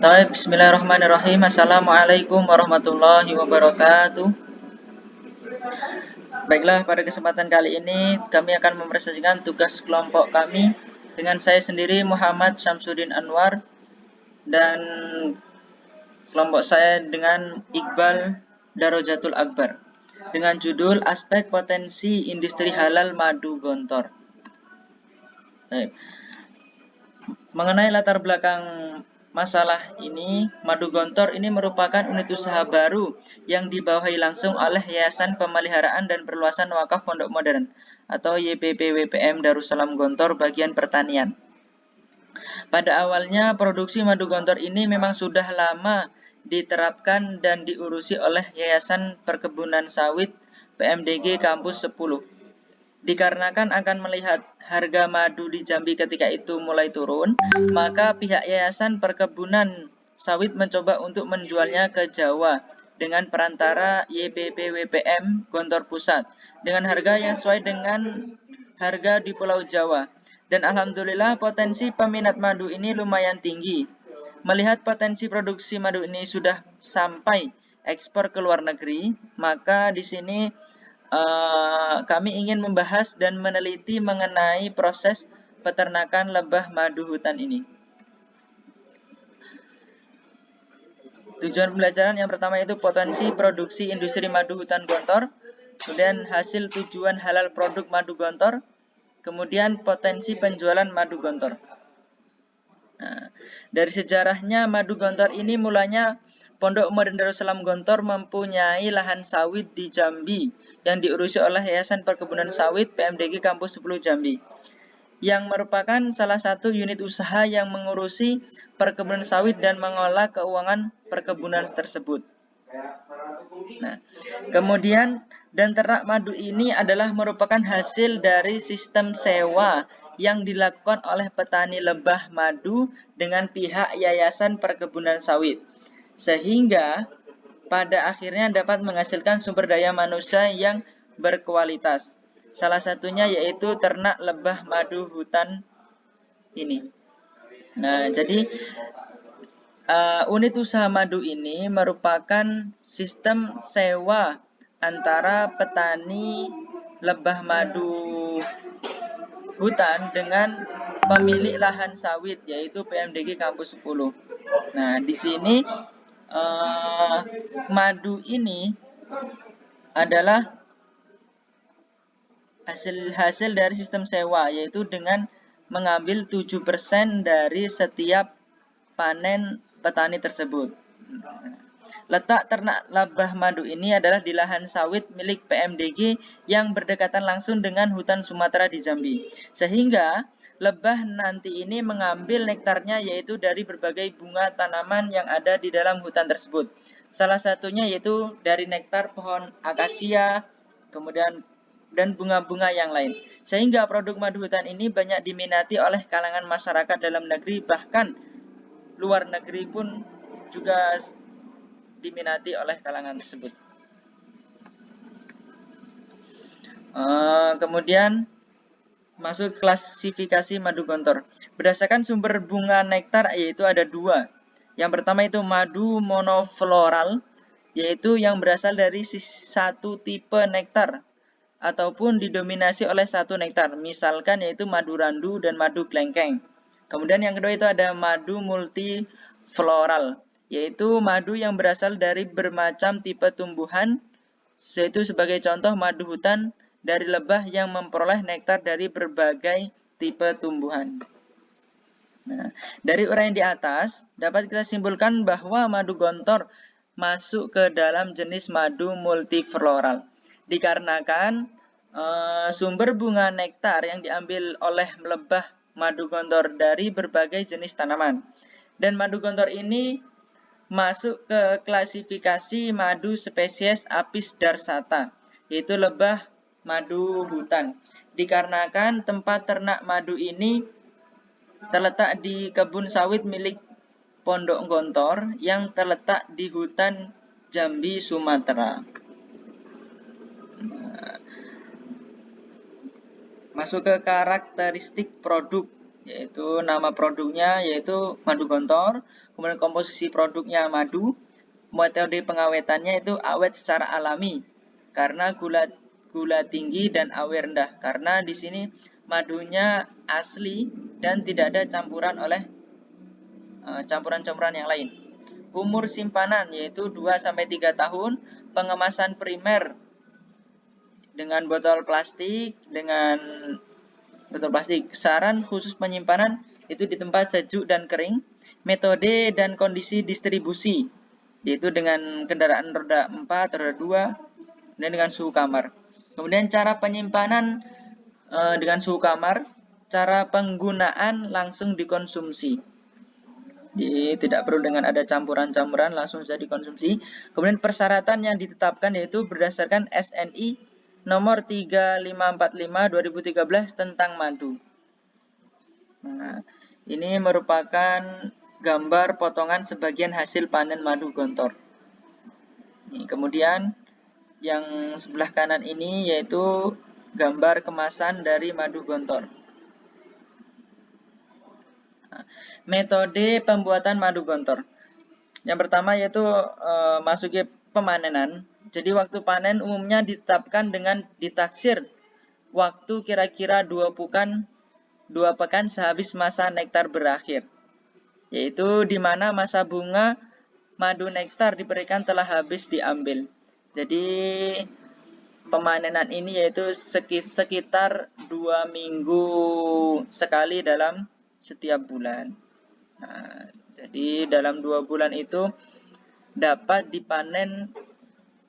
Bismillahirrahmanirrahim. Assalamualaikum warahmatullahi wabarakatuh. Baiklah, pada kesempatan kali ini kami akan mempresentasikan tugas kelompok kami dengan saya sendiri Muhammad Syamsuddin Anwar dan kelompok saya dengan Iqbal Darojatul Akbar dengan judul Aspek Potensi Industri Halal Madu Gontor. Baik. Mengenai latar belakang masalah ini, Madu Gontor ini merupakan unit usaha baru yang dibawahi langsung oleh Yayasan Pemeliharaan dan Perluasan Wakaf Pondok Modern atau YPPWPM Darussalam Gontor bagian pertanian. Pada awalnya produksi madu gontor ini memang sudah lama diterapkan dan diurusi oleh Yayasan Perkebunan Sawit PMDG Kampus 10. Dikarenakan akan melihat harga madu di Jambi ketika itu mulai turun, maka pihak Yayasan Perkebunan Sawit mencoba untuk menjualnya ke Jawa dengan perantara YPPWPM Gontor Pusat dengan harga yang sesuai dengan harga di Pulau Jawa. Dan alhamdulillah potensi peminat madu ini lumayan tinggi. Melihat potensi produksi madu ini sudah sampai ekspor ke luar negeri, maka di sini kami ingin membahas dan meneliti mengenai proses peternakan lebah madu hutan ini. Tujuan pembelajaran yang pertama yaitu potensi produksi industri madu hutan gontor, kemudian hasil tujuan halal produk madu gontor, kemudian potensi penjualan madu gontor. Nah, dari sejarahnya madu gontor ini mulanya Pondok Modern Darussalam Gontor mempunyai lahan sawit di Jambi yang diurusi oleh Yayasan Perkebunan Sawit PMDG Kampus 10 Jambi, yang merupakan salah satu unit usaha yang mengurusi perkebunan sawit dan mengolah keuangan perkebunan tersebut. Nah, kemudian dan ternak madu ini adalah merupakan hasil dari sistem sewa yang dilakukan oleh petani lebah madu dengan pihak Yayasan Perkebunan Sawit, sehingga pada akhirnya dapat menghasilkan sumber daya manusia yang berkualitas. Salah satunya yaitu ternak lebah madu hutan ini. Nah, jadi unit usaha madu ini merupakan sistem sewa antara petani lebah madu hutan dengan pemilik lahan sawit yaitu PMDG Kampus 10. Nah, di sini madu ini adalah hasil dari sistem sewa yaitu dengan mengambil 7% dari setiap panen petani tersebut. Letak ternak lebah madu ini adalah di lahan sawit milik PMDG yang berdekatan langsung dengan hutan Sumatera di Jambi. Sehingga lebah nanti ini mengambil nektarnya yaitu dari berbagai bunga tanaman yang ada di dalam hutan tersebut. Salah satunya yaitu dari nektar pohon akasia, kemudian dan bunga-bunga yang lain. Sehingga produk madu hutan ini banyak diminati oleh kalangan masyarakat dalam negeri, bahkan luar negeri pun juga diminati oleh kalangan tersebut. Kemudian masuk klasifikasi madu gontor. Berdasarkan sumber bunga nektar yaitu ada dua. Yang pertama itu madu monofloral, yaitu yang berasal dari satu tipe nektar ataupun didominasi oleh satu nektar, misalkan yaitu madu randu dan madu klengkeng. Kemudian yang kedua itu ada madu multifloral, yaitu madu yang berasal dari bermacam tipe tumbuhan, yaitu sebagai contoh madu hutan dari lebah yang memperoleh nektar dari berbagai tipe tumbuhan. Nah, dari uraian di atas dapat kita simpulkan bahwa madu gontor masuk ke dalam jenis madu multifloral dikarenakan sumber bunga nektar yang diambil oleh lebah madu gontor dari berbagai jenis tanaman. Dan madu gontor ini masuk ke klasifikasi madu spesies Apis dorsata, yaitu lebah madu hutan. Dikarenakan tempat ternak madu ini terletak di kebun sawit milik Pondok Gontor yang terletak di hutan Jambi, Sumatera. Masuk ke karakteristik produk yaitu nama produknya yaitu madu gontor, kemudian komposisi produknya madu, metode pengawetannya itu awet secara alami karena gula tinggi dan awet rendah, karena di sini madunya asli dan tidak ada campuran oleh campuran-campuran yang lain. Umur simpanan yaitu 2-3 tahun, pengemasan primer dengan botol plastik, Saran khusus penyimpanan itu di tempat sejuk dan kering. Metode dan kondisi distribusi yaitu dengan kendaraan roda 4, roda 2, dan dengan suhu kamar. Kemudian cara penyimpanan dengan suhu kamar, cara penggunaan langsung dikonsumsi. Jadi tidak perlu dengan ada campuran-campuran, langsung saja dikonsumsi. Kemudian persyaratan yang ditetapkan yaitu berdasarkan SNI nomor 3545 2013 tentang madu. Nah, ini merupakan gambar potongan sebagian hasil panen madu gontor. Kemudian yang sebelah kanan ini yaitu gambar kemasan dari madu gontor. Metode pembuatan madu gontor. Yang pertama yaitu masuki pemanenan. Jadi waktu panen umumnya ditetapkan dengan ditaksir waktu kira-kira 2 pekan sehabis masa nektar berakhir. Yaitu di mana masa bunga madu nektar diberikan telah habis diambil. Jadi pemanenan ini yaitu sekitar 2 minggu sekali dalam setiap bulan. Nah, jadi dalam 2 bulan itu dapat dipanen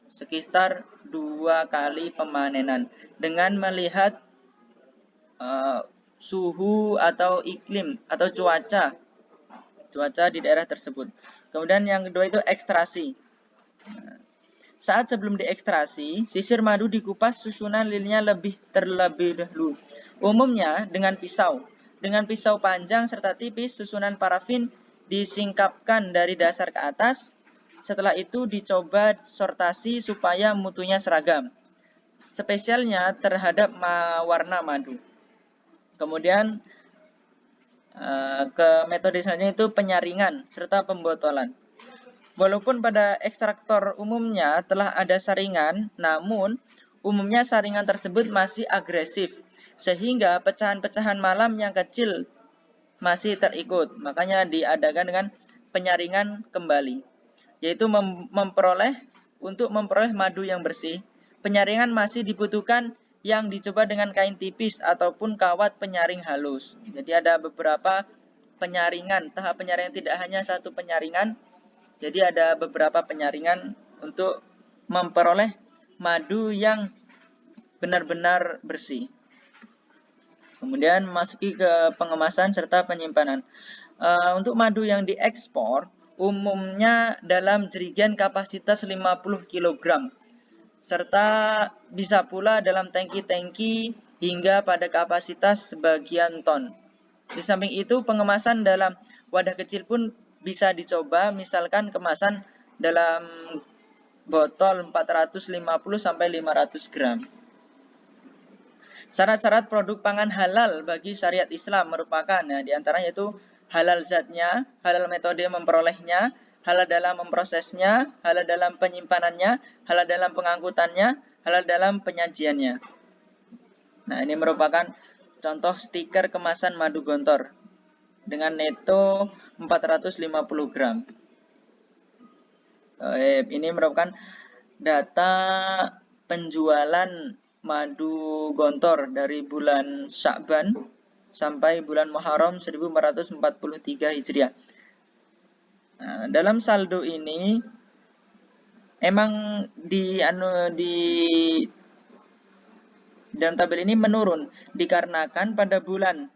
sekitar 2 kali pemanenan dengan melihat suhu atau iklim atau cuaca di daerah tersebut. Kemudian yang kedua itu ekstraksi. Saat sebelum diekstrasi, sisir madu dikupas susunan lilinnya terlebih dahulu. Umumnya dengan pisau. Dengan pisau panjang serta tipis, susunan parafin disingkapkan dari dasar ke atas. Setelah itu dicoba sortasi supaya mutunya seragam. Spesialnya terhadap warna madu. Kemudian ke metode selanjutnya itu penyaringan serta pembotolan. Walaupun pada ekstraktor umumnya telah ada saringan, namun umumnya saringan tersebut masih agresif, sehingga pecahan-pecahan malam yang kecil masih terikut. Makanya diadakan dengan penyaringan kembali, yaitu untuk memperoleh madu yang bersih. Penyaringan masih dibutuhkan yang dicoba dengan kain tipis ataupun kawat penyaring halus. Jadi ada beberapa penyaringan, tahap penyaringan tidak hanya satu penyaringan. Jadi ada beberapa penyaringan untuk memperoleh madu yang benar-benar bersih. Kemudian masuki ke pengemasan serta penyimpanan. Untuk madu yang diekspor umumnya dalam jerigen kapasitas 50 kg. Serta bisa pula dalam tangki-tangki hingga pada kapasitas sebagian ton. Di samping itu pengemasan dalam wadah kecil pun bisa dicoba, misalkan kemasan dalam botol 450 sampai 500 gram. Syarat-syarat produk pangan halal bagi syariat Islam merupakan diantaranya itu halal zatnya, halal metode memperolehnya, halal dalam memprosesnya, halal dalam penyimpanannya, halal dalam pengangkutannya, halal dalam penyajiannya. Nah, ini merupakan contoh stiker kemasan madu gontor dengan neto 450 gram. Ini merupakan data penjualan madu gontor dari bulan Sya'ban sampai bulan Muharram 1443 Hijriah. Nah, dalam saldo ini emang dalam tabel ini menurun dikarenakan pada bulan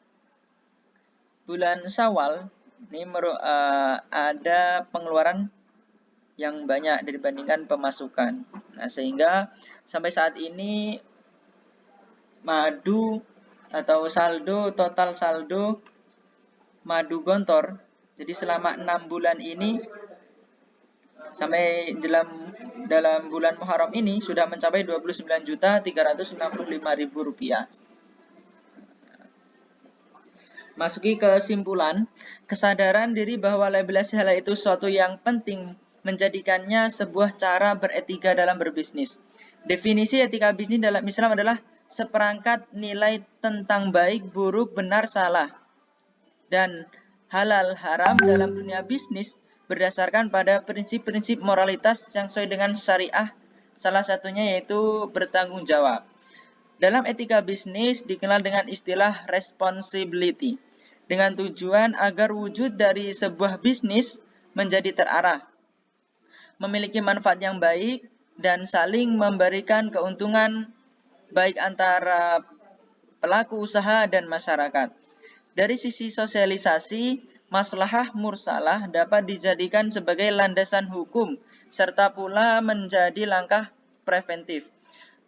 Syawal ini ada pengeluaran yang banyak dibandingkan pemasukan. Nah, sehingga sampai saat ini madu atau total saldo madu gontor, jadi selama 6 bulan ini sampai dalam bulan Muharram ini sudah mencapai Rp29.365.000. Masuki kesimpulan, kesadaran diri bahwa labelasi halal itu sesuatu yang penting menjadikannya sebuah cara beretika dalam berbisnis. Definisi etika bisnis dalam Islam adalah seperangkat nilai tentang baik, buruk, benar, salah, dan halal haram dalam dunia bisnis berdasarkan pada prinsip-prinsip moralitas yang sesuai dengan syariah, salah satunya yaitu bertanggung jawab. Dalam etika bisnis dikenal dengan istilah responsibility, dengan tujuan agar wujud dari sebuah bisnis menjadi terarah, memiliki manfaat yang baik, dan saling memberikan keuntungan baik antara pelaku usaha dan masyarakat. Dari sisi sosialisasi, maslahah mursalah dapat dijadikan sebagai landasan hukum, serta pula menjadi langkah preventif.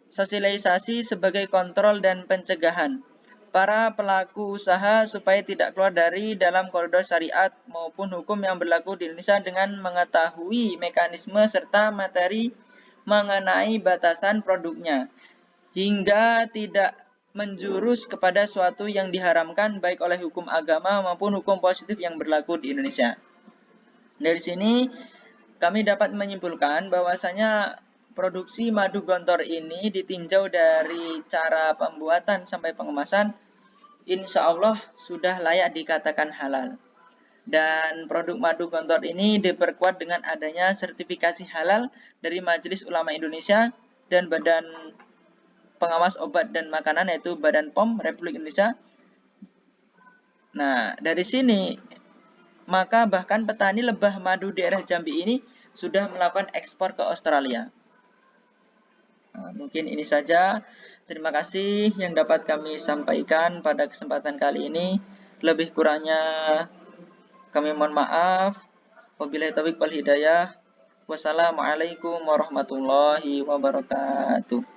Sosialisasi sebagai kontrol dan pencegahan para pelaku usaha supaya tidak keluar dari dalam koridor syariat maupun hukum yang berlaku di Indonesia dengan mengetahui mekanisme serta materi mengenai batasan produknya, hingga tidak menjurus kepada suatu yang diharamkan baik oleh hukum agama maupun hukum positif yang berlaku di Indonesia. Dari sini kami dapat menyimpulkan bahwasanya produksi madu gontor ini ditinjau dari cara pembuatan sampai pengemasan, insya Allah sudah layak dikatakan halal. Dan produk madu gontor ini diperkuat dengan adanya sertifikasi halal dari Majelis Ulama Indonesia dan Badan Pengawas Obat dan Makanan, yaitu Badan POM Republik Indonesia. Nah, dari sini maka bahkan petani lebah madu di daerah Jambi ini sudah melakukan ekspor ke Australia. Nah, mungkin ini saja. Terima kasih yang dapat kami sampaikan pada kesempatan kali ini. Lebih kurangnya kami mohon maaf. Wabillahi taufiq wal hidayah. Wassalamualaikum warahmatullahi wabarakatuh.